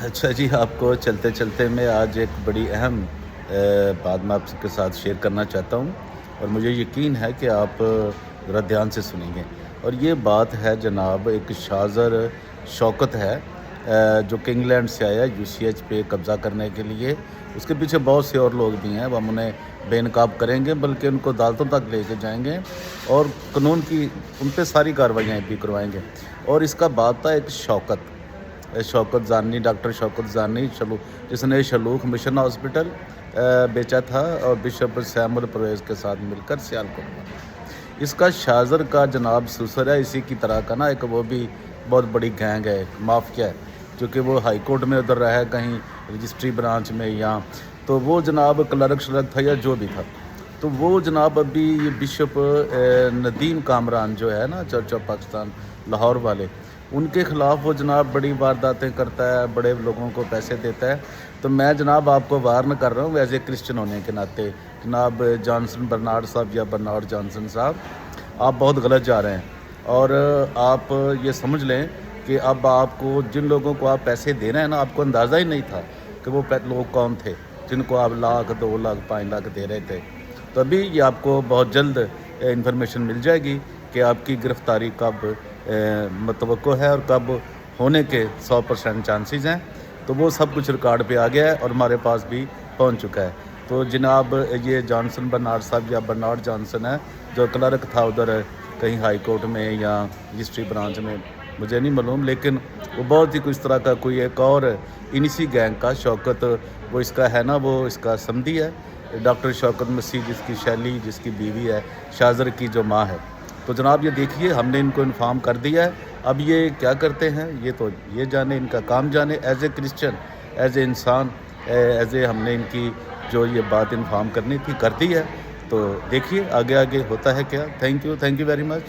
अच्छा जी, आपको चलते चलते मैं आज एक बड़ी अहम बात मैं आपके साथ शेयर करना चाहता हूँ और मुझे यकीन है कि आप ज़रा ध्यान से सुनेंगे। और ये बात है जनाब, एक शाज़र शौकत है जो कि इंग्लैंड से आया यूसीएच पे कब्ज़ा करने के लिए। उसके पीछे बहुत से और लोग भी हैं, वो हम उन्हें बेनकाब करेंगे, बल्कि उनको अदालतों तक लेके जाएंगे और कानून की उन पे सारी कार्रवाइयाँ भी करवाएंगे। और इसका बात था एक शौकत ज़ानी, डॉक्टर शौकत ज़ानी जिसने शलूख मिशन हॉस्पिटल बेचा था और बिशप सैमुअल परवेज़ के साथ मिलकर सियालकोट में। इसका शाज़र का जनाब सुसर है, इसी की तरह का ना एक वो भी बहुत बड़ी गैंग है, माफिया है, क्योंकि वो हाई कोर्ट में उधर रहा है, कहीं रजिस्ट्री ब्रांच में या तो वो जनाब क्लर्क शलर्क था या जो भी था। तो वो जनाब अभी ये बिशप नदीम कामरान जो है ना, चर्च ऑफ पाकिस्तान लाहौर वाले, उनके ख़िलाफ़ वो जनाब बड़ी वारदातें करता है, बड़े लोगों को पैसे देता है। तो मैं जनाब आपको वार्न कर रहा हूँ एज ए क्रिश्चियन होने के नाते, जनाब जॉनसन बर्नार्ड साहब या बर्नार्ड जॉनसन साहब, आप बहुत गलत जा रहे हैं। और आप ये समझ लें कि अब आपको जिन लोगों को आप पैसे दे रहे हैं ना, आपको अंदाज़ा ही नहीं था कि वो लोग कौन थे जिनको आप लाख, 2 लाख, 5 लाख दे रहे थे। तो अभी ये आपको बहुत जल्द इन्फॉर्मेशन मिल जाएगी कि आपकी गिरफ़्तारी कब मतवक्को है और कब होने के 100% चांसेस हैं। तो वो सब कुछ रिकॉर्ड पे आ गया है और हमारे पास भी पहुंच चुका है। तो जनाब ये जॉनसन बर्नार्ड साहब या बर्नार्ड जॉनसन है, जो क्लर्क था उधर कहीं हाई कोर्ट में या रजिस्ट्री ब्रांच में, मुझे नहीं मालूम, लेकिन वो बहुत ही कुछ तरह का कोई एक और इसी गैंग का शौकत, वो इसका है ना, वो इसका समधी है, डॉक्टर शौकत मसीह जिसकी शैली, जिसकी बीवी है, शाज़र की जो माँ है। तो जनाब ये देखिए, हमने इनको इन्फॉर्म कर दिया है। अब ये क्या करते हैं ये तो ये जाने, इनका काम जाने। As a Christian, as a इंसान, एज ए हमने इनकी जो ये बात इन्फॉर्म करनी थी कर दी है। तो देखिए आगे आगे होता है क्या। Thank you very much.